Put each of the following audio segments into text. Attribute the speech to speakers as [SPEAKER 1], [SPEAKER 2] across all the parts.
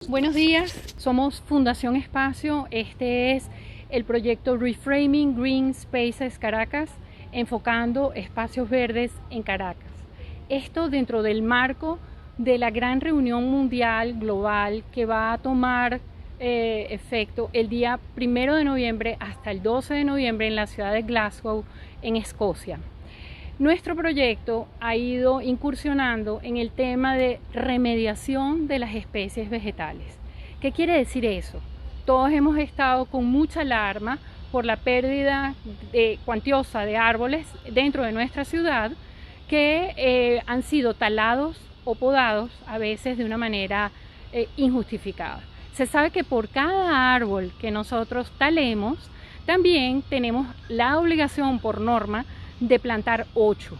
[SPEAKER 1] Buenos días, somos Fundación Espacio. Este es el proyecto Reframing Green Spaces Caracas, enfocando espacios verdes en Caracas. Esto dentro del marco de la gran reunión mundial global que va a tomar efecto el día 1 de noviembre hasta el 12 de noviembre en la ciudad de Glasgow, en Escocia. Nuestro proyecto ha ido incursionando en el tema de remediación de las especies vegetales. ¿Qué quiere decir eso? Todos hemos estado con mucha alarma por la pérdida cuantiosa de árboles dentro de nuestra ciudad que han sido talados o podados a veces de una manera injustificada. Se sabe que por cada árbol que nosotros talemos, también tenemos la obligación por norma de plantar 8,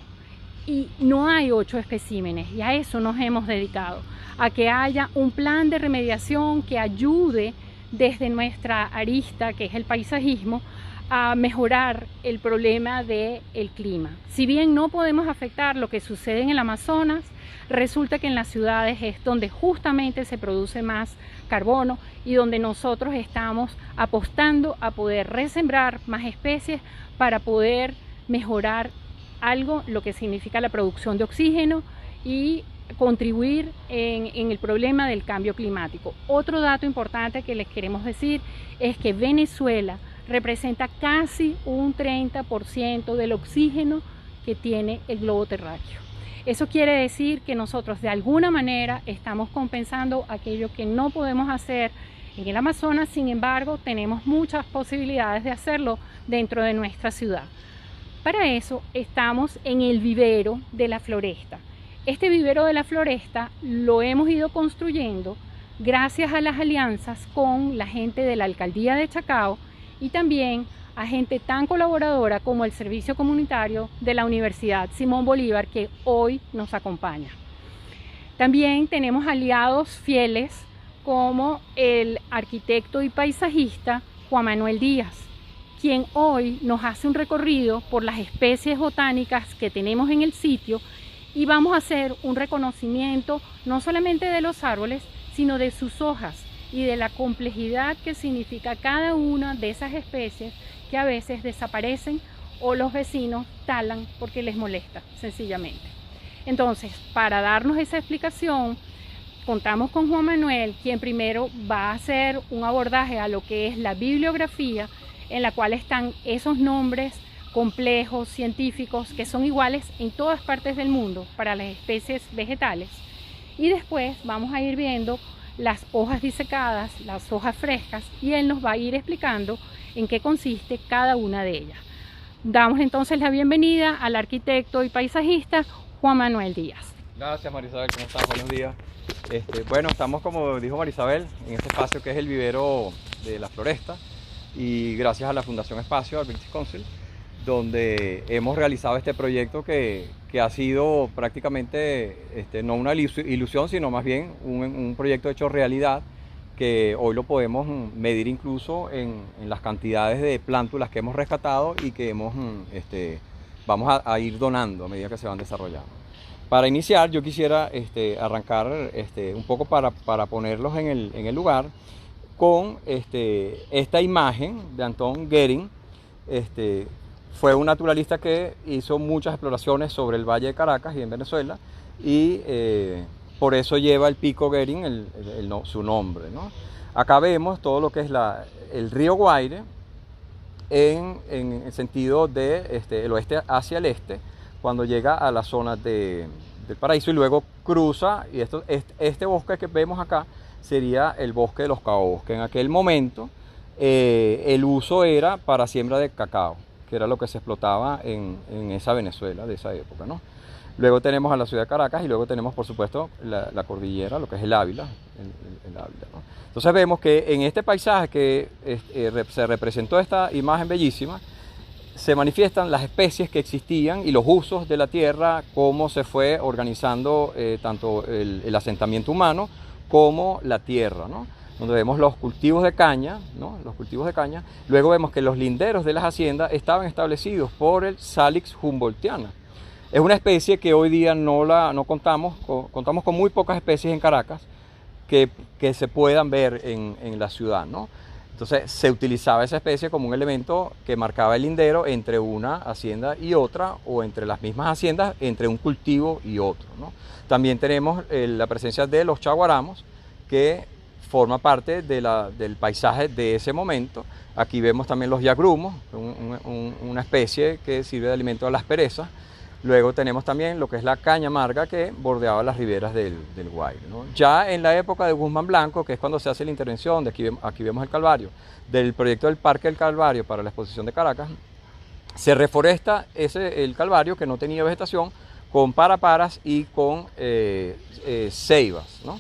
[SPEAKER 1] y no hay 8 especímenes, y a eso nos hemos dedicado, a que haya un plan de remediación que ayude desde nuestra arista, que es el paisajismo, a mejorar el problema del clima. Si bien no podemos afectar lo que sucede en el Amazonas, resulta que en las ciudades es donde justamente se produce más carbono y donde nosotros estamos apostando a poder resembrar más especies para poder mejorar algo, lo que significa la producción de oxígeno y contribuir en el problema del cambio climático. Otro dato importante que les queremos decir es que Venezuela representa casi un 30% del oxígeno que tiene el globo terráqueo. Eso quiere decir que nosotros de alguna manera estamos compensando aquello que no podemos hacer en el Amazonas. Sin embargo, tenemos muchas posibilidades de hacerlo dentro de nuestra ciudad. Para eso estamos en el vivero de la floresta. Este vivero de la floresta lo hemos ido construyendo gracias a las alianzas con la gente de la Alcaldía de Chacao y también a gente tan colaboradora como el Servicio Comunitario de la Universidad Simón Bolívar, que hoy nos acompaña. También tenemos aliados fieles como el arquitecto y paisajista Juan Manuel Díaz, quien hoy nos hace un recorrido por las especies botánicas que tenemos en el sitio, y vamos a hacer un reconocimiento no solamente de los árboles, sino de sus hojas y de la complejidad que significa cada una de esas especies que a veces desaparecen o los vecinos talan porque les molesta sencillamente. Entonces, para darnos esa explicación, contamos con Juan Manuel, quien primero va a hacer un abordaje a lo que es la bibliografía, en la cual están esos nombres complejos, científicos, que son iguales en todas partes del mundo para las especies vegetales. Y después vamos a ir viendo las hojas disecadas, las hojas frescas, y él nos va a ir explicando en qué consiste cada una de ellas. Damos entonces la bienvenida al arquitecto y paisajista Juan Manuel Díaz.
[SPEAKER 2] Gracias, Marisabel, ¿cómo estás? Buenos días. Bueno, estamos, como dijo Marisabel, en este espacio que es el vivero de la floresta, y gracias a la Fundación Espacio, al British Council, donde hemos realizado este proyecto que ha sido prácticamente no una ilusión, sino más bien un proyecto hecho realidad, que hoy lo podemos medir incluso en las cantidades de plántulas que hemos rescatado y que vamos a ir donando a medida que se van desarrollando. Para iniciar, yo quisiera arrancar un poco para ponerlos en el lugar con esta imagen de Anton Gehring. Fue un naturalista que hizo muchas exploraciones sobre el Valle de Caracas y en Venezuela, y por eso lleva el pico Gehring su nombre, ¿no? Acá vemos todo lo que es el río Guaire en el sentido del oeste hacia el este, cuando llega a la zona del Paraíso, y luego cruza, y este bosque que vemos acá sería el bosque de los caobos, que en aquel momento el uso era para siembra de cacao, que era lo que se explotaba en esa Venezuela de esa época, ¿no? Luego tenemos a la ciudad de Caracas, y luego tenemos, por supuesto, la cordillera, lo que es el Ávila, ¿no? Entonces vemos que en este paisaje que se representó esta imagen bellísima, se manifiestan las especies que existían y los usos de la tierra, cómo se fue organizando tanto el asentamiento humano como la tierra, ¿no? Donde vemos los cultivos de caña, ¿no? Los cultivos de caña. Luego vemos que los linderos de las haciendas estaban establecidos por el Salix humboldtiana. Es una especie que hoy día no contamos con muy pocas especies en Caracas, que se puedan ver en la ciudad, ¿no? Entonces se utilizaba esa especie como un elemento que marcaba el lindero entre una hacienda y otra, o entre las mismas haciendas, entre un cultivo y otro, ¿no? También tenemos la presencia de los chaguaramos, que forma parte del paisaje de ese momento. Aquí vemos también los yagrumos, una especie que sirve de alimento a las perezas. Luego tenemos también lo que es la caña amarga, que bordeaba las riberas del Guaire, ¿no? Ya en la época de Guzmán Blanco, que es cuando se hace la intervención, aquí vemos el Calvario, del proyecto del Parque del Calvario para la exposición de Caracas, se reforesta el Calvario, que no tenía vegetación, con paraparas y con ceibas, ¿no?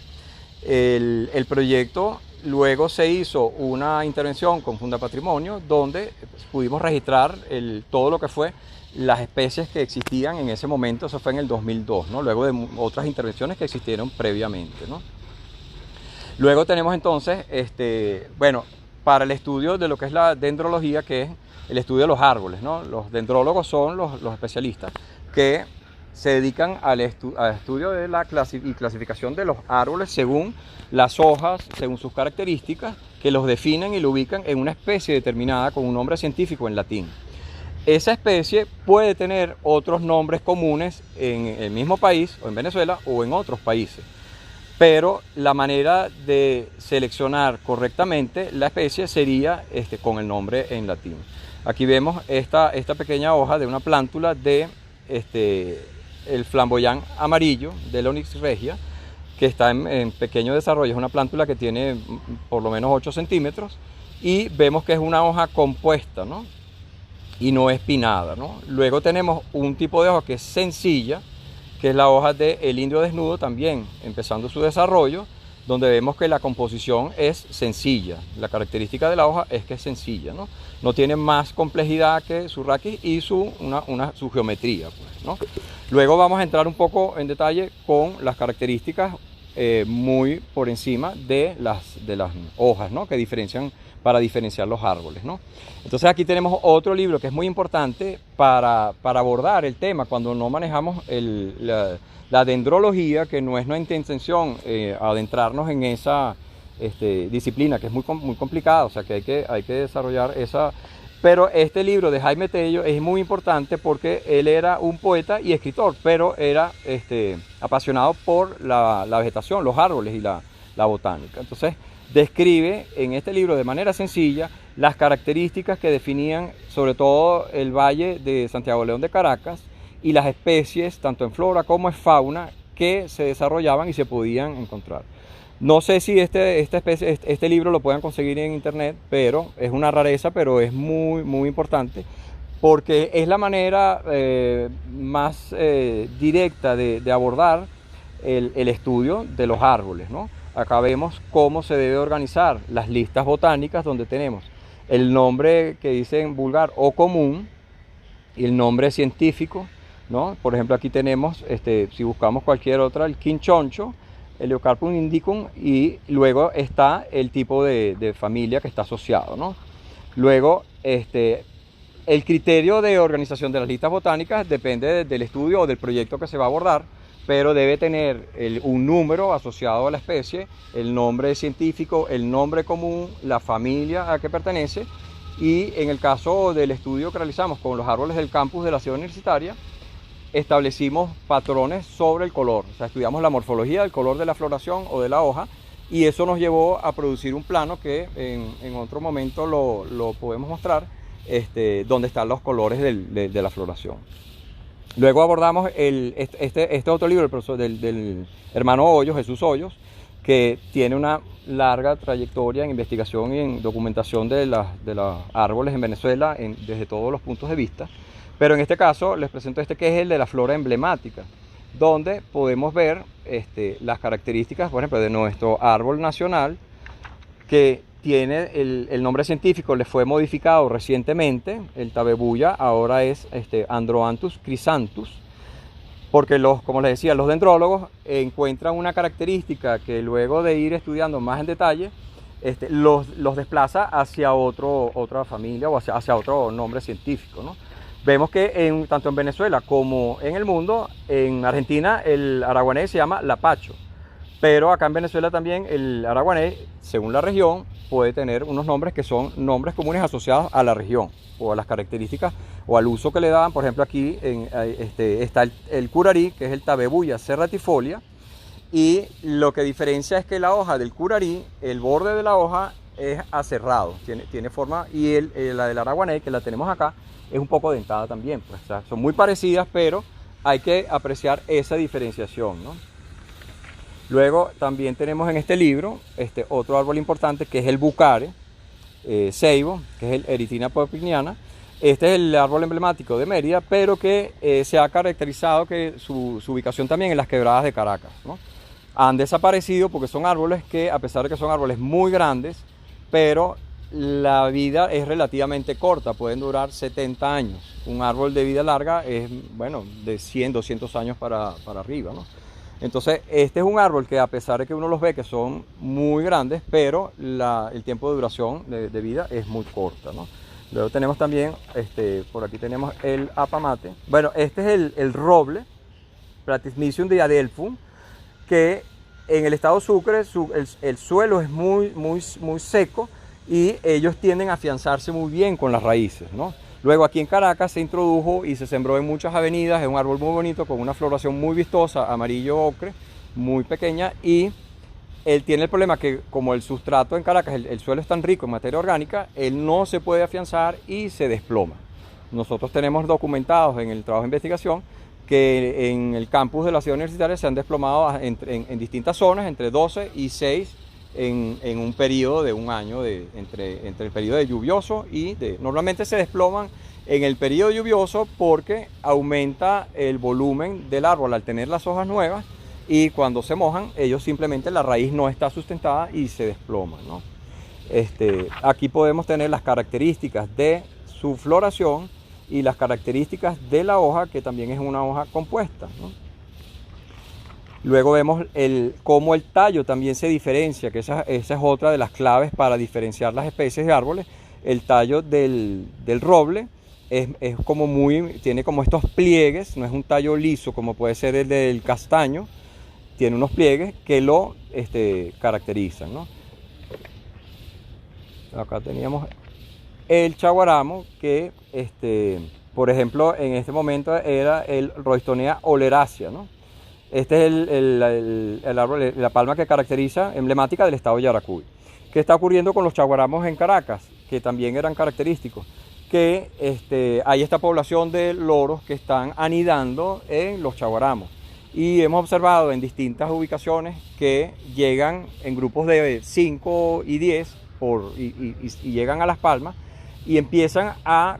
[SPEAKER 2] El proyecto luego se hizo una intervención con Funda Patrimonio, donde pudimos registrar todo lo que fue las especies que existían en ese momento. Eso fue en el 2002, ¿no? Luego de otras intervenciones que existieron previamente, ¿no? Luego tenemos entonces, bueno, para el estudio de lo que es la dendrología, que es el estudio de los árboles, ¿no? Los dendrólogos son los especialistas que se dedican al estudio de la clasificación de los árboles según las hojas, según sus características, que los definen y lo ubican en una especie determinada con un nombre científico en latín. Esa especie puede tener otros nombres comunes en el mismo país, o en Venezuela, o en otros países. Pero la manera de seleccionar correctamente la especie sería con el nombre en latín. Aquí vemos esta pequeña hoja de una plántula de el flamboyán amarillo del Onyx regia, que está en pequeño desarrollo. Es una plántula que tiene por lo menos 8 centímetros y vemos que es una hoja compuesta, ¿no? Y no espinada, ¿no? Luego tenemos un tipo de hoja que es sencilla, que es la hoja del indio desnudo, también empezando su desarrollo, donde vemos que la composición es sencilla. La característica de la hoja es que es sencilla, ¿no? No tiene más complejidad que su raquis y su geometría, pues, ¿no? Luego vamos a entrar un poco en detalle con las características muy por encima de las hojas, ¿no? Que diferencian, para diferenciar los árboles, ¿no? Entonces aquí tenemos otro libro que es muy importante para abordar el tema cuando no manejamos la dendrología, que no es nuestra intención adentrarnos en esa disciplina, que es muy complicada, o sea que hay que desarrollar esa. Pero este libro de Jaime Tello es muy importante porque él era un poeta y escritor, pero era apasionado por la vegetación, los árboles y la botánica. Entonces describe en este libro de manera sencilla las características que definían sobre todo el valle de Santiago León de Caracas y las especies, tanto en flora como en fauna, que se desarrollaban y se podían encontrar. No sé si este libro lo puedan conseguir en internet, pero es una rareza, pero es muy, muy importante, porque es la manera más directa de abordar el estudio de los árboles, ¿no? Acá vemos cómo se debe organizar las listas botánicas, donde tenemos el nombre que dicen vulgar o común y el nombre científico, ¿no? Por ejemplo, aquí tenemos, si buscamos cualquier otra, el quinchoncho, el Heliocarpum indicum, y luego está el tipo de familia que está asociado, ¿no? Luego, el criterio de organización de las listas botánicas depende del estudio o del proyecto que se va a abordar, pero debe tener un número asociado a la especie, el nombre científico, el nombre común, la familia a que pertenece, y en el caso del estudio que realizamos con los árboles del campus de la ciudad universitaria, establecimos patrones sobre el color, o sea, estudiamos la morfología del color de la floración o de la hoja, y eso nos llevó a producir un plano que en otro momento lo podemos mostrar, donde están los colores de la floración. Luego abordamos este otro libro del hermano Hoyos, Jesús Hoyos, que tiene una larga trayectoria en investigación y en documentación de los árboles en Venezuela desde todos los puntos de vista. Pero en este caso les presento que es el de la flora emblemática, donde podemos ver las características, por ejemplo, de nuestro árbol nacional, que tiene el nombre científico, le fue modificado recientemente. El tabebuya ahora es Androanthus chrysanthus, porque como les decía, los dendrólogos encuentran una característica que luego de ir estudiando más en detalle, los desplaza hacia otra familia o hacia otro nombre científico, ¿no? Vemos que tanto en Venezuela como en el mundo, en Argentina el araguanés se llama lapacho, Pero acá en Venezuela también el araguaney, según la región, puede tener unos nombres que son nombres comunes asociados a la región o a las características o al uso que le daban. Por ejemplo, aquí está el curarí, que es el Tabebuia serratifolia, y lo que diferencia es que la hoja del curarí, el borde de la hoja es aserrado, tiene forma, y la del araguaney, que la tenemos acá, es un poco dentada también. Pues, o sea, son muy parecidas, pero hay que apreciar esa diferenciación, ¿no? Luego también tenemos en este libro otro árbol importante, que es el bucare, ceibo, que es el Erythrina popiniana. Este es el árbol emblemático de Mérida, pero que se ha caracterizado que su ubicación también en las quebradas de Caracas, ¿no? Han desaparecido porque son árboles que, a pesar de que son árboles muy grandes, pero la vida es relativamente corta, pueden durar 70 años. Un árbol de vida larga es, bueno, de 100, 200 años para arriba, ¿no? Entonces, este es un árbol que, a pesar de que uno los ve que son muy grandes, pero el tiempo de duración de vida es muy corta, ¿no? Luego tenemos también, por aquí tenemos el apamate. Bueno, este es el roble, Platycmisium diadelphum, que en el estado Sucre el suelo es muy seco y ellos tienden a afianzarse muy bien con las raíces, ¿no? Luego aquí en Caracas se introdujo y se sembró en muchas avenidas, es un árbol muy bonito con una floración muy vistosa, amarillo ocre, muy pequeña, y él tiene el problema que como el sustrato en Caracas, el suelo es tan rico en materia orgánica, él no se puede afianzar y se desploma. Nosotros tenemos documentados en el trabajo de investigación que en el campus de la ciudad universitaria se han desplomado en distintas zonas, entre 12 y 6 en un periodo de un año, entre el periodo de lluvioso y normalmente se desploman en el periodo lluvioso porque aumenta el volumen del árbol al tener las hojas nuevas, y cuando se mojan, ellos simplemente la raíz no está sustentada y se desploman, ¿no? Aquí podemos tener las características de su floración y las características de la hoja, que también es una hoja compuesta, ¿no? Luego vemos cómo el tallo también se diferencia, que esa es otra de las claves para diferenciar las especies de árboles. El tallo del roble es como tiene como estos pliegues, no es un tallo liso como puede ser el del castaño, tiene unos pliegues que lo caracterizan, ¿no? Acá teníamos el chaguaramo, que por ejemplo en este momento era el Roystonea oleracea, ¿no? Este es el árbol, la palma que caracteriza, emblemática del estado de Yaracuy. ¿Qué está ocurriendo con los chaguaramos en Caracas? Que también eran característicos. Que hay esta población de loros que están anidando en los chaguaramos. Y hemos observado en distintas ubicaciones que llegan en grupos de 5 y 10 y llegan a las palmas y empiezan a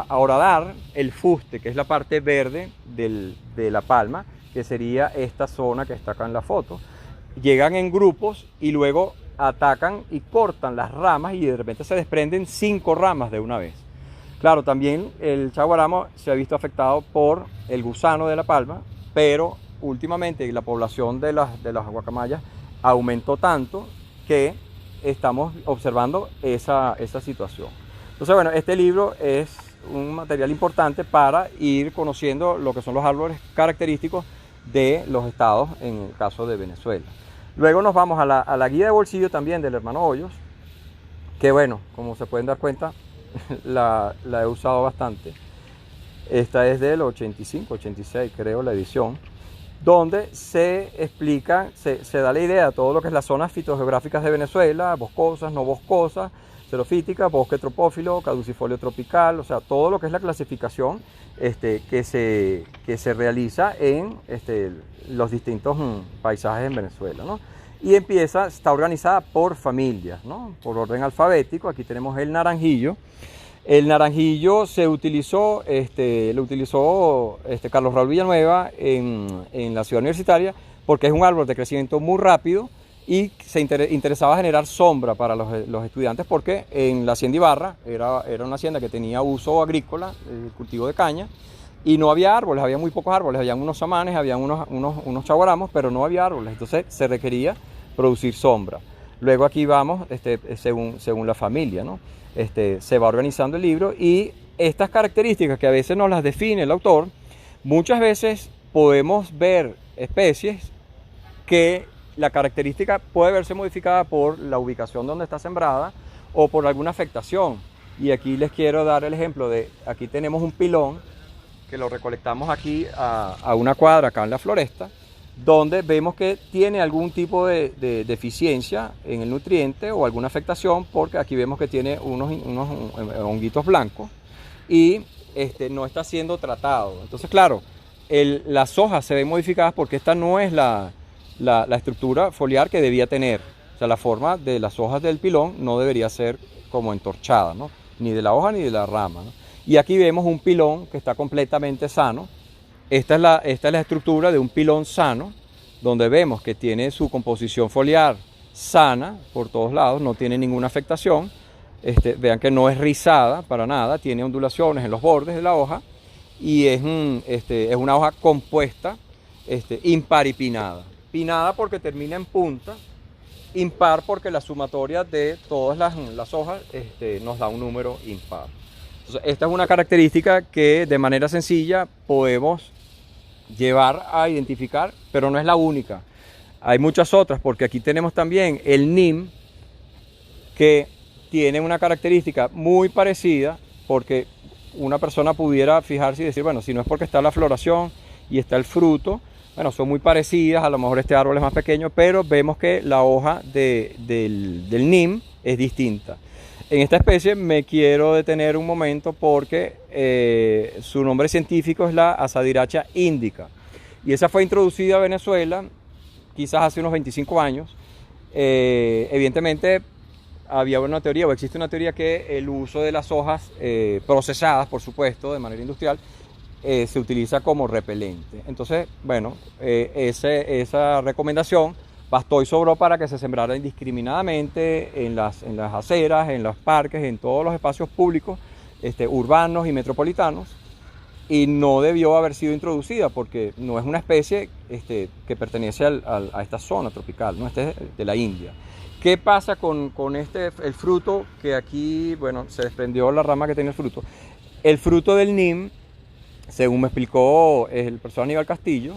[SPEAKER 2] horadar el fuste, que es la parte verde de la palma, que sería esta zona que está acá en la foto. Llegan en grupos y luego atacan y cortan las ramas y de repente se desprenden 5 ramas de una vez. Claro, también el chaguaramo se ha visto afectado por el gusano de la palma, pero últimamente la población de las guacamayas aumentó tanto que estamos observando esa situación. Entonces, bueno, este libro es un material importante para ir conociendo lo que son los árboles característicos de los estados en el caso de Venezuela. Luego nos vamos a la guía de bolsillo también del hermano Hoyos, que bueno, como se pueden dar cuenta, la he usado bastante. Esta es del 85, 86 creo, la edición, donde se explica, se da la idea de todo lo que es las zonas fitogeográficas de Venezuela, boscosas, no boscosas, xerofítica, bosque tropófilo, caducifolio tropical, o sea, todo lo que es la clasificación que se realiza en los distintos paisajes en Venezuela, ¿no? Y está organizada por familias, ¿no? Por orden alfabético. Aquí tenemos el naranjillo. El naranjillo lo utilizó Carlos Raúl Villanueva en la ciudad universitaria porque es un árbol de crecimiento muy rápido y se interesaba generar sombra para los estudiantes, porque en la hacienda Ibarra era una hacienda que tenía uso agrícola, cultivo de caña, y no había árboles, había muy pocos árboles, había unos samanes, había unos chaguaramos, pero no había árboles, entonces se requería producir sombra. Luego aquí vamos, según la familia, ¿no? Se va organizando el libro, y estas características que a veces nos las define el autor, muchas veces podemos ver especies que la característica puede verse modificada por la ubicación donde está sembrada o por alguna afectación. Y aquí les quiero dar el ejemplo de, aquí tenemos un pilón que lo recolectamos aquí a una cuadra acá en la floresta, donde vemos que tiene algún tipo de deficiencia en el nutriente o alguna afectación, porque aquí vemos que tiene unos honguitos blancos y no está siendo tratado. Entonces, claro, las hojas se ven modificadas porque esta no es la estructura foliar que debía tener. O sea, la forma de las hojas del pilón no debería ser como entorchada, ¿no? Ni de la hoja ni de la rama, ¿no? Y aquí vemos un pilón que está completamente sano. Esta es la estructura de un pilón sano, donde vemos que tiene su composición foliar sana por todos lados, no tiene ninguna afectación. Vean que no es rizada para nada, tiene ondulaciones en los bordes de la hoja y es una hoja compuesta, impar y pinnada. Pinnada porque termina en punta, impar porque la sumatoria de todas las hojas nos da un número impar. Entonces, esta es una característica que de manera sencilla podemos llevar a identificar, pero no es la única. Hay muchas otras, porque aquí tenemos también el NIM, que tiene una característica muy parecida, porque una persona pudiera fijarse y decir, bueno, si no es porque está la floración y está el fruto, bueno, son muy parecidas, a lo mejor este árbol es más pequeño, pero vemos que la hoja del NIM es distinta. En esta especie me quiero detener un momento porque su nombre científico es la Asadiracha indica. Y esa fue introducida a Venezuela quizás hace unos 25 años. Evidentemente había una teoría, o existe una teoría, que el uso de las hojas procesadas, por supuesto, de manera industrial, se utiliza como repelente. Entonces, bueno, esa recomendación bastó y sobró para que se sembrara indiscriminadamente en las aceras, en los parques, en todos los espacios públicos urbanos y metropolitanos, y no debió haber sido introducida porque no es una especie que pertenece a esta zona tropical, ¿no? Este es de la India. ¿Qué pasa con el fruto que aquí, bueno, se desprendió la rama que tiene el fruto? El fruto del NIM, según me explicó el profesor Aníbal Castillo,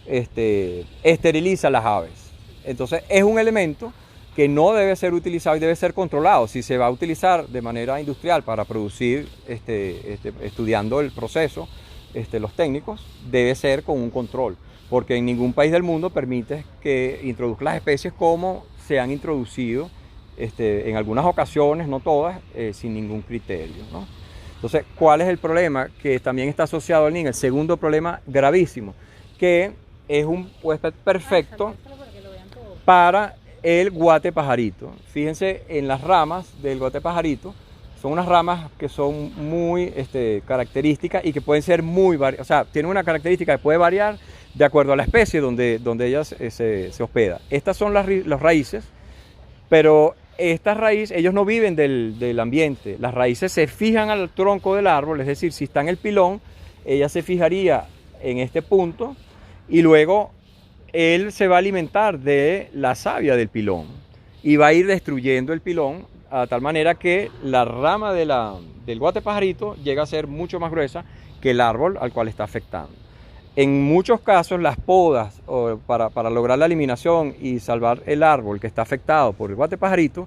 [SPEAKER 2] esteriliza las aves. Entonces es un elemento que no debe ser utilizado y debe ser controlado. Si se va a utilizar de manera industrial para producir, estudiando el proceso, los técnicos, debe ser con un control, porque en ningún país del mundo permite que introduzca las especies como se han introducido en algunas ocasiones, no todas, sin ningún criterio, ¿no? Entonces, ¿cuál es el problema? Que también está asociado al NIM, el segundo problema gravísimo, que es un huésped perfecto para el guate pajarito. Fíjense en las ramas del guate pajarito, son unas ramas que son muy características y que pueden ser muy variadas, o sea, tienen una característica que puede variar de acuerdo a la especie donde ella se hospeda. Estas son las raíces, pero estas raíces, ellos no viven del ambiente, las raíces se fijan al tronco del árbol, es decir, si está en el pilón, ella se fijaría en este punto y luego él se va a alimentar de la savia del pilón y va a ir destruyendo el pilón a tal manera que la rama del guate pajarito llega a ser mucho más gruesa que el árbol al cual está afectando. En muchos casos las podas para lograr la eliminación y salvar el árbol que está afectado por el guate pajarito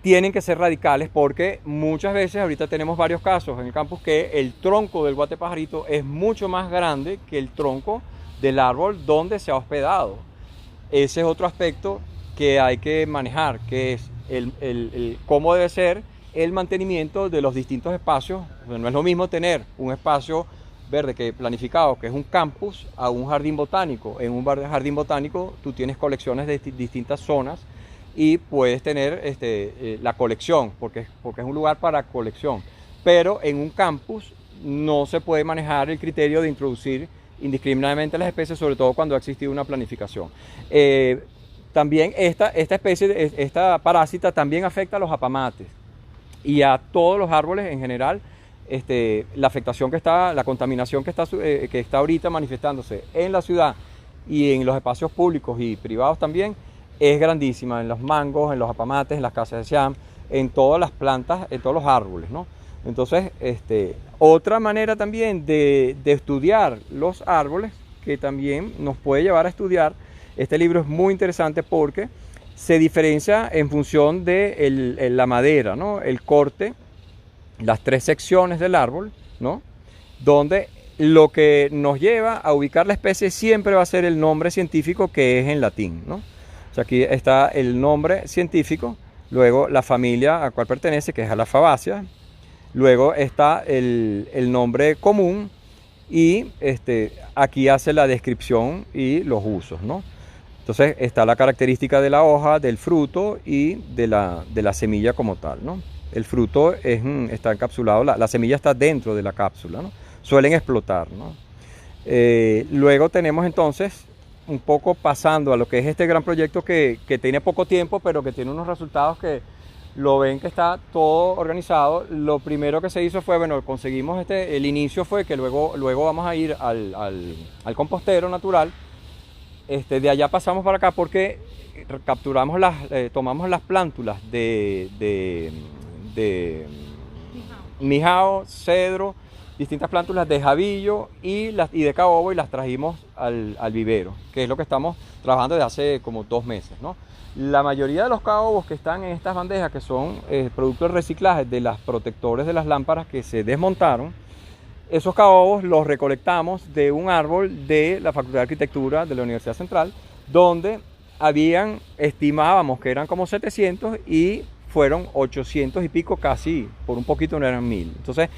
[SPEAKER 2] tienen que ser radicales, porque muchas veces, ahorita tenemos varios casos en el campus, que el tronco del guate pajarito es mucho más grande que el tronco del árbol donde se ha hospedado. Ese es otro aspecto que hay que manejar, que es cómo debe ser el mantenimiento de los distintos espacios. No es lo mismo tener un espacio verde que planificado, que es un campus, a un jardín botánico. En un jardín botánico tú tienes colecciones de distintas zonas y puedes tener la colección, porque es un lugar para colección. Pero en un campus no se puede manejar el criterio de introducir indiscriminadamente las especies, sobre todo cuando ha existido una planificación. También esta parásita también afecta a los apamates y a todos los árboles en general. La afectación la contaminación que está ahorita manifestándose en la ciudad y en los espacios públicos y privados también es grandísima, en los mangos, en los apamates, en las casas de Siam, en todas las plantas, en todos los árboles, ¿no? Entonces, otra manera también de estudiar los árboles, que también nos puede llevar a estudiar, Este libro es muy interesante porque se diferencia en función de la madera, ¿no? El corte, las 3 secciones del árbol, ¿no? Donde lo que nos lleva a ubicar la especie siempre va a ser el nombre científico, que es en latín, ¿no? O sea, aquí está el nombre científico, luego la familia a cual pertenece, que es a la Fabaceae, luego está el nombre común y aquí hace la descripción y los usos, ¿no? Entonces está la característica de la hoja, del fruto y de la semilla como tal, ¿no? El fruto está encapsulado, la semilla está dentro de la cápsula, ¿no? Suelen explotar, ¿no? Luego tenemos entonces, un poco pasando a lo que es este gran proyecto que tiene poco tiempo, pero que tiene unos resultados que lo ven que está todo organizado. Lo primero que se hizo fue, bueno, conseguimos el inicio fue que luego vamos a ir al compostero natural. De allá pasamos para acá porque capturamos tomamos las plántulas de mijao, cedro, distintas plántulas de jabillo y de caobo, y las trajimos al vivero, que es lo que estamos trabajando desde hace como 2 meses, ¿no? La mayoría de los caobos que están en estas bandejas, que son producto del reciclaje de los protectores de las lámparas que se desmontaron, esos caobos los recolectamos de un árbol de la Facultad de Arquitectura de la Universidad Central, donde estimábamos que eran como 700 y fueron 800 y pico, casi por un poquito no eran 1000. Entonces,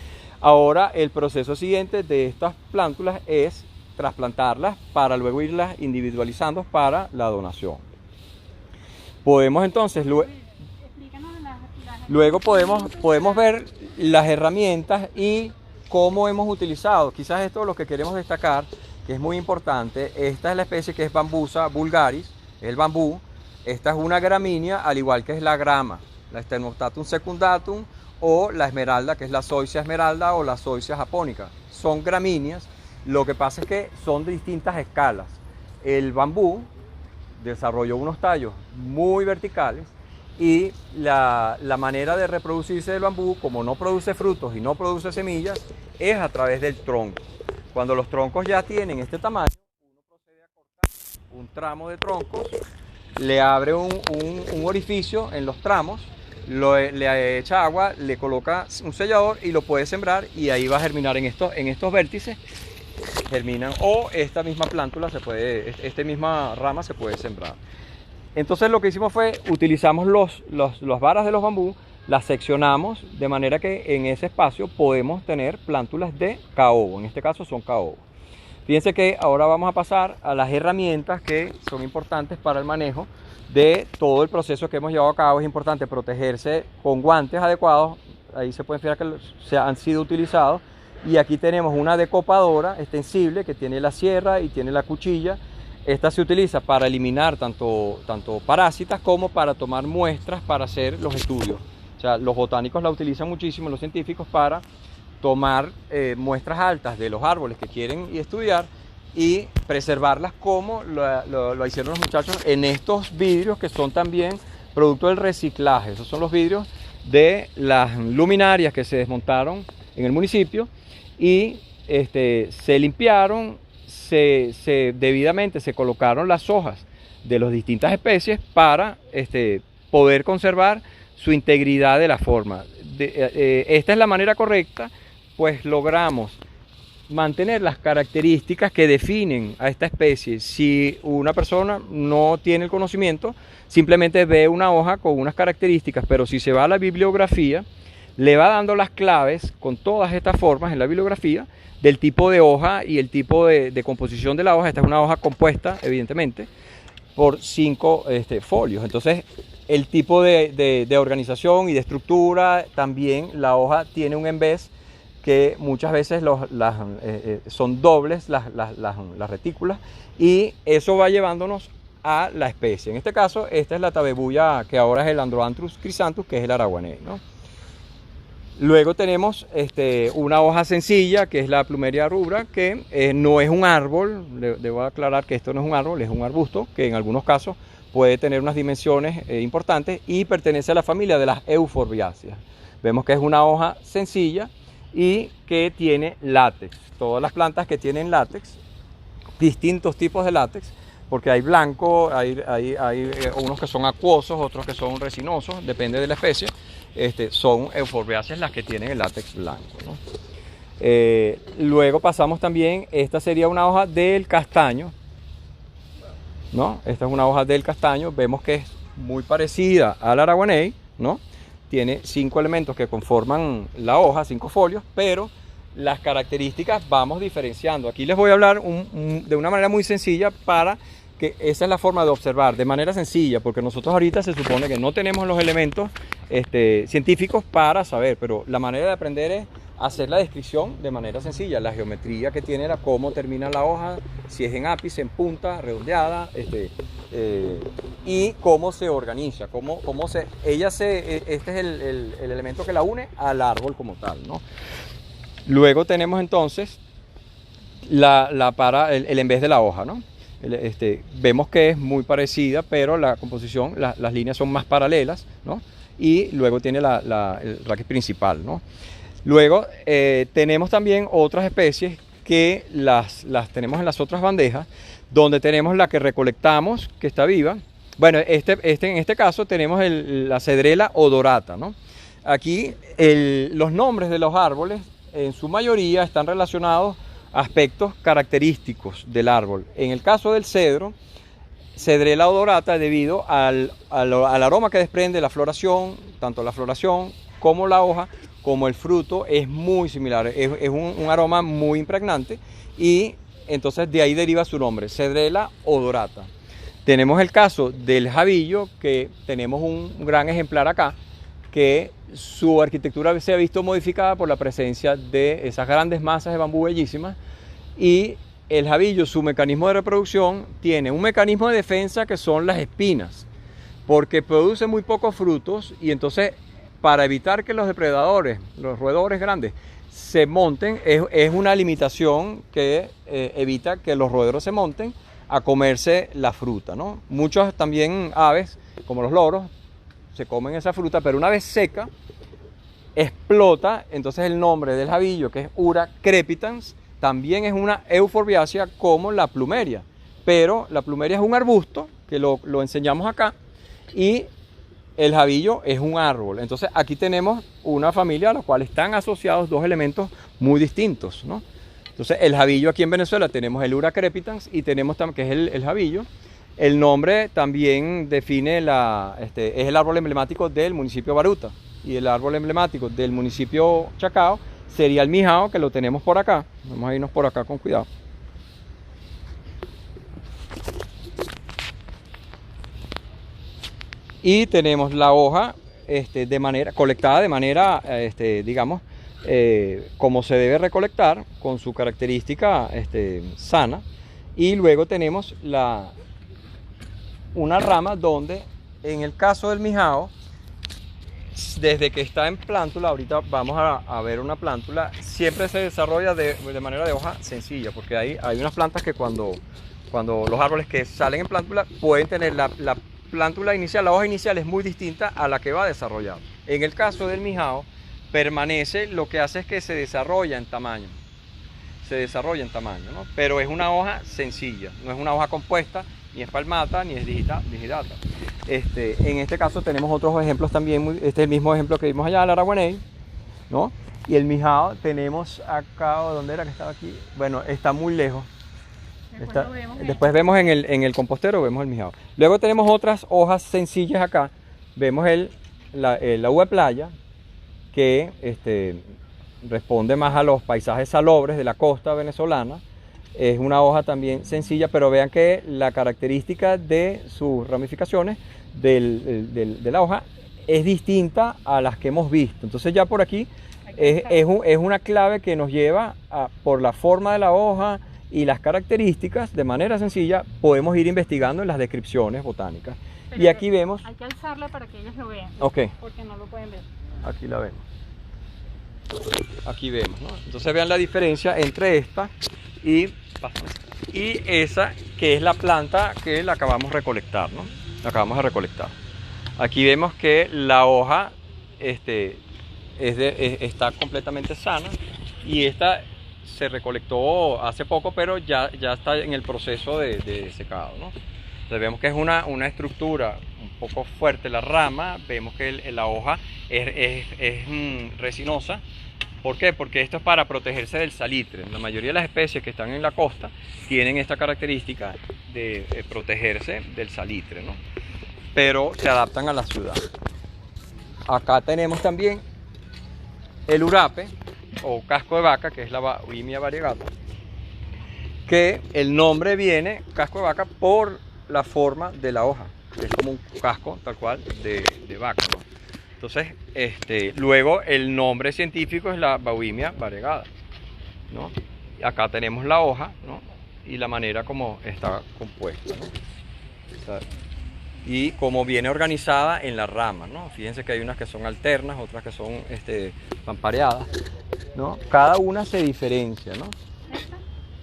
[SPEAKER 2] ahora el proceso siguiente de estas plántulas es trasplantarlas para luego irlas individualizando para la donación. Podemos entonces, luego podemos ver las herramientas y cómo hemos utilizado. Quizás esto es lo que queremos destacar, que es muy importante. Esta es la especie que es Bambusa vulgaris, el bambú. Esta es una gramínea, al igual que es la grama, la Sternotatum secundatum o la esmeralda, que es la Zoysia esmeralda o la Zoysia japonica. Son gramíneas, lo que pasa es que son de distintas escalas. El bambú desarrolló unos tallos muy verticales y la manera de reproducirse del bambú, como no produce frutos y no produce semillas, es a través del tronco. Cuando los troncos ya tienen este tamaño, uno procede a cortar un tramo de troncos, le abre un orificio en los tramos, le echa agua, le coloca un sellador y lo puede sembrar, y ahí va a germinar en estos vértices. Germinan, o esta misma plántula esta misma rama se puede sembrar. Entonces lo que hicimos fue, utilizamos las varas de los bambú, las seccionamos de manera que en ese espacio podemos tener plántulas de caobo, en este caso son caobos. Fíjense que ahora vamos a pasar a las herramientas que son importantes para el manejo de todo el proceso que hemos llevado a cabo. Es importante protegerse con guantes adecuados, ahí se pueden fijar que se han sido utilizados. Y aquí tenemos una decopadora extensible que tiene la sierra y tiene la cuchilla. Esta se utiliza para eliminar tanto parásitas como para tomar muestras para hacer los estudios. O sea, los botánicos la utilizan muchísimo, los científicos, para tomar muestras altas de los árboles que quieren estudiar y preservarlas, como lo hicieron los muchachos en estos vidrios que son también producto del reciclaje. Esos son los vidrios de las luminarias que se desmontaron en el municipio y se limpiaron, debidamente se colocaron las hojas de las distintas especies para poder conservar su integridad de la forma. Esta es la manera correcta, pues logramos mantener las características que definen a esta especie. Si una persona no tiene el conocimiento, simplemente ve una hoja con unas características, pero si se va a la bibliografía, le va dando las claves con todas estas formas en la bibliografía del tipo de hoja y el tipo de composición de la hoja. Esta es una hoja compuesta, evidentemente, por 5 folios. Entonces, el tipo de organización y de estructura, también la hoja tiene un embés que muchas veces son dobles las retículas, y eso va llevándonos a la especie. En este caso, esta es la tabebuya, que ahora es el Androanthus crisanthus, que es el araguaney, ¿no? Luego tenemos una hoja sencilla, que es la Plumeria rubra, que no es un árbol. Debo aclarar que esto no es un árbol, es un arbusto que en algunos casos puede tener unas dimensiones importantes y pertenece a la familia de las Euphorbiaceae. Vemos que es una hoja sencilla y que tiene látex. Todas las plantas que tienen látex, distintos tipos de látex, porque hay blanco, hay unos que son acuosos, otros que son resinosos, depende de la especie. Son euforbiáceas las que tienen el látex blanco, ¿no? Luego pasamos también, esta sería una hoja del castaño, ¿no? Esta es una hoja del castaño, vemos que es muy parecida al araguaney, ¿no? Tiene 5 elementos que conforman la hoja, 5 folios, pero las características vamos diferenciando. Aquí les voy a hablar de una manera muy sencilla para que esa es la forma de observar, de manera sencilla, porque nosotros ahorita se supone que no tenemos los elementos científicos para saber, pero la manera de aprender es hacer la descripción de manera sencilla, la geometría que tiene, cómo termina la hoja, si es en ápice, en punta, redondeada, y cómo se organiza, este es el elemento que la une al árbol como tal, ¿no? Luego tenemos entonces el en vez de la hoja, ¿no? Vemos que es muy parecida, pero la composición, las líneas son más paralelas, ¿no? Y luego tiene el raquis principal, ¿no? Luego tenemos también otras especies que las tenemos en las otras bandejas, donde tenemos la que recolectamos, que está viva. Bueno, en este caso tenemos la cedrela odorata, ¿no? Aquí los nombres de los árboles en su mayoría están relacionados a aspectos característicos del árbol. En el caso del cedro, cedrela odorata, debido al aroma que desprende la floración, tanto la floración como la hoja, como el fruto, es muy similar, es un aroma muy impregnante, y entonces de ahí deriva su nombre, cedrela odorata. Tenemos el caso del jabillo, que tenemos un gran ejemplar acá, que su arquitectura se ha visto modificada por la presencia de esas grandes masas de bambú bellísimas, y el jabillo, su mecanismo de reproducción, tiene un mecanismo de defensa que son las espinas, porque produce muy pocos frutos, y entonces para evitar que los depredadores, los roedores grandes, se monten, es una limitación que evita que los roedores se monten a comerse la fruta, ¿no? Muchos también aves, como los loros, se comen esa fruta, pero una vez seca, explota. Entonces el nombre del jabillo, que es Ura crepitans, también es una euforbiácea como la plumeria, pero la plumeria es un arbusto, que lo enseñamos acá, y el jabillo es un árbol. Entonces aquí tenemos una familia a la cual están asociados dos elementos muy distintos, ¿no? Entonces el jabillo, aquí en Venezuela tenemos el Ura crepitans y tenemos también, que es el jabillo. El nombre también define es el árbol emblemático del municipio Baruta, y el árbol emblemático del municipio Chacao sería el mijao, que lo tenemos por acá. Vamos a irnos por acá con cuidado. Y tenemos la hoja colectada de manera, digamos, como se debe recolectar, con su característica sana. Y luego tenemos una rama donde, en el caso del mijao, desde que está en plántula, ahorita vamos a ver una plántula, siempre se desarrolla de manera de hoja sencilla, porque hay unas plantas que cuando los árboles que salen en plántula pueden tener la plántula inicial, la hoja inicial es muy distinta a la que va a desarrollar. En el caso del mijao, permanece, lo que hace es que se desarrolla en tamaño, ¿no? Pero es una hoja sencilla, no es una hoja compuesta, ni es palmata, ni es digidata. En este caso tenemos otros ejemplos también, este es el mismo ejemplo que vimos allá, el araguaney, ¿no? Y el mijao tenemos acá, ¿dónde era que estaba aquí? Bueno, está muy lejos. Después vemos en el compostero, vemos el mijao. Luego tenemos otras hojas sencillas acá. Vemos la uva playa, que responde más a los paisajes salobres de la costa venezolana. Es una hoja también sencilla, pero vean que la característica de sus ramificaciones de la hoja es distinta a las que hemos visto. Entonces ya por aquí es una clave que nos lleva por la forma de la hoja y las características, de manera sencilla, podemos ir investigando en las descripciones botánicas. Pero y aquí vemos...
[SPEAKER 1] Hay que alzarla para que ellos lo vean.
[SPEAKER 2] Ok.
[SPEAKER 1] Porque no lo pueden ver.
[SPEAKER 2] Aquí la vemos. Aquí vemos, ¿no? Entonces vean la diferencia entre esta y esa, que es la planta que la acabamos de recolectar, ¿no? La acabamos de recolectar. Aquí vemos que la hoja está completamente sana, y esta se recolectó hace poco, pero ya está en el proceso de secado, ¿no? Entonces vemos que es una estructura un poco fuerte la rama, vemos que la hoja es resinosa. ¿Por qué? Porque esto es para protegerse del salitre. La mayoría de las especies que están en la costa tienen esta característica de protegerse del salitre, ¿no? Pero se adaptan a la ciudad. Acá tenemos también el urape o casco de vaca, que es la Bauhimia variegata, que el nombre viene, casco de vaca, por la forma de la hoja, que es como un casco tal cual de vaca, ¿no? Entonces, luego el nombre científico es la Bauhimia variegata, ¿no? Acá tenemos la hoja, ¿no? Y la manera como está compuesta, ¿no? O sea, y cómo viene organizada en la rama, ¿no? Fíjense que hay unas que son alternas, otras que son pampareadas, ¿no? Cada una se diferencia, ¿no?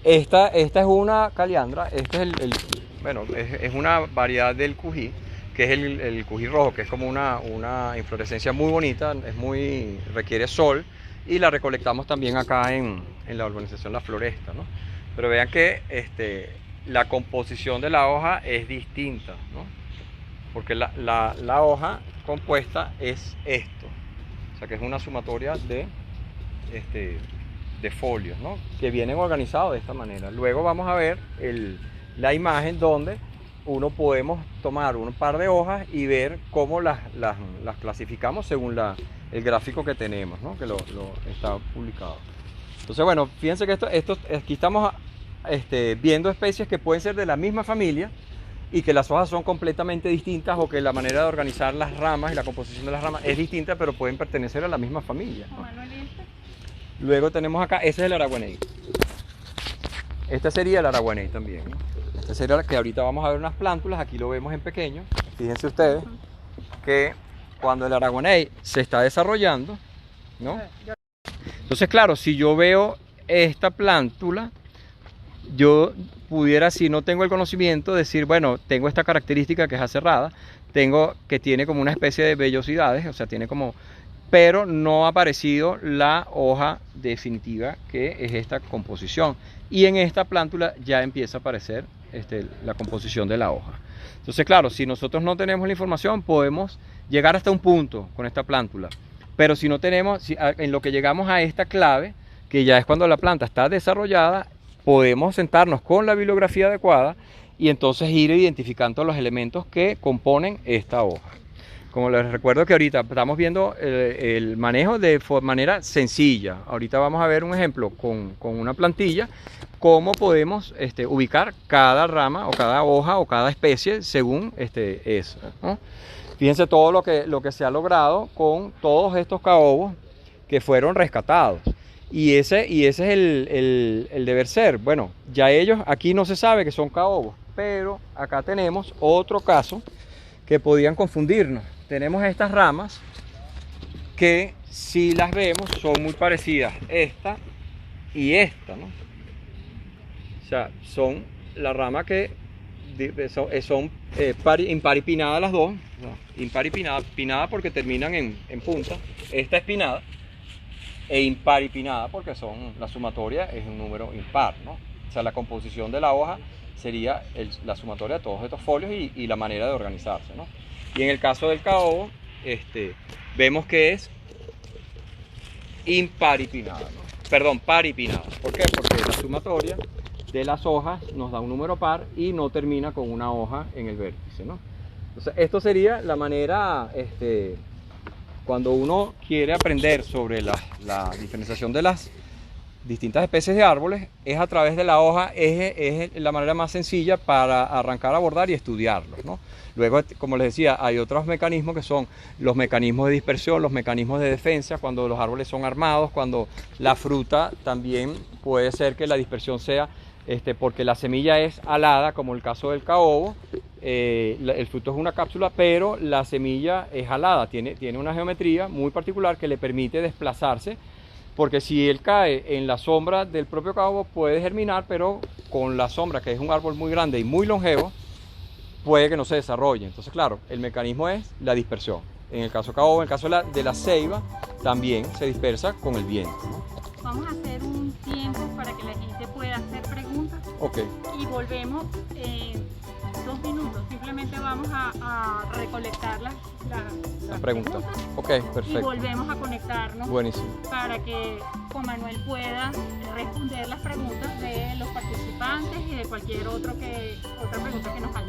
[SPEAKER 2] Esta es una caliandra, bueno, es una variedad del cují, que es el cují rojo, que es como una inflorescencia muy bonita, requiere sol, y la recolectamos también acá en la urbanización La Floresta, ¿no? Pero vean que la composición de la hoja es distinta, ¿no? Porque la hoja compuesta es esto, o sea que es una sumatoria de folios, ¿no? Que vienen organizados de esta manera. Luego vamos a ver la imagen donde podemos tomar un par de hojas y ver cómo las clasificamos según el gráfico que tenemos, ¿no? Que está publicado. Entonces, bueno, fíjense que aquí estamos viendo especies que pueden ser de la misma familia y que las hojas son completamente distintas, o que la manera de organizar las ramas y la composición de las ramas es distinta, pero pueden pertenecer a la misma familia, ¿no? Luego tenemos acá, ese es el araguaney. Este sería el araguaney también, ¿no? Este sería que ahorita vamos a ver unas plántulas, aquí lo vemos en pequeño. Fíjense ustedes que cuando el araguaney se está desarrollando, ¿no? Entonces, claro, si yo veo esta plántula, yo pudiera, si no tengo el conocimiento, decir, bueno, tengo esta característica que es aserrada, que tiene como una especie de vellosidades, o sea, tiene como, pero no ha aparecido la hoja definitiva, que es esta composición. Y en esta plántula ya empieza a aparecer la composición de la hoja. Entonces, claro, si nosotros no tenemos la información, podemos llegar hasta un punto con esta plántula. Pero si no tenemos, en lo que llegamos a esta clave, que ya es cuando la planta está desarrollada, podemos sentarnos con la bibliografía adecuada y entonces ir identificando los elementos que componen esta hoja. Como les recuerdo que ahorita estamos viendo el manejo de manera sencilla. Ahorita vamos a ver un ejemplo con una plantilla, cómo podemos ubicar cada rama o cada hoja o cada especie según eso, ¿no? Fíjense todo lo que se ha logrado con todos estos caobos que fueron rescatados. Y ese es el deber ser. Bueno, ya ellos, aquí no se sabe que son caobos, pero acá tenemos otro caso que podían confundirnos. Tenemos estas ramas que, si las vemos, son muy parecidas, esta y esta, ¿no? O sea, son la rama que son imparipinadas las dos, ¿no? Imparipinada porque terminan en punta, esta es pinada, e imparipinada porque la sumatoria es un número impar, ¿no? O sea, la composición de la hoja sería la sumatoria de todos estos folios y la manera de organizarse, ¿no? Y en el caso del caobo, vemos que es imparipinada, ¿no? Perdón, paripinada. ¿Por qué? Porque la sumatoria de las hojas nos da un número par y no termina con una hoja en el vértice, ¿no? Entonces, esto sería la manera, cuando uno quiere aprender sobre la diferenciación de las distintas especies de árboles, es a través de la hoja, es la manera más sencilla para arrancar a abordar y estudiarlos, ¿no? Luego, como les decía, hay otros mecanismos que son los mecanismos de dispersión, los mecanismos de defensa, cuando los árboles son armados, cuando la fruta también puede ser que la dispersión sea porque la semilla es alada, como el caso del caobo. El fruto es una cápsula, pero la semilla es alada, tiene una geometría muy particular que le permite desplazarse, porque si él cae en la sombra del propio caobo puede germinar, pero con la sombra, que es un árbol muy grande y muy longevo, puede que no se desarrolle. Entonces, claro, el mecanismo es la dispersión. En el caso caobo, en el caso de la ceiba, también se dispersa con el viento, ¿no?
[SPEAKER 1] vamos a hacer un tiempo para que la gente pueda hacer preguntas.
[SPEAKER 2] Ok,
[SPEAKER 1] Y volvemos en 2 minutos. Simplemente vamos a recolectar las
[SPEAKER 2] preguntas. Ok,
[SPEAKER 1] y
[SPEAKER 2] perfecto.
[SPEAKER 1] volvemos a conectarnos
[SPEAKER 2] Buenísimo.
[SPEAKER 1] para que Juan Manuel pueda responder las preguntas de los participantes y de cualquier otra pregunta que nos haya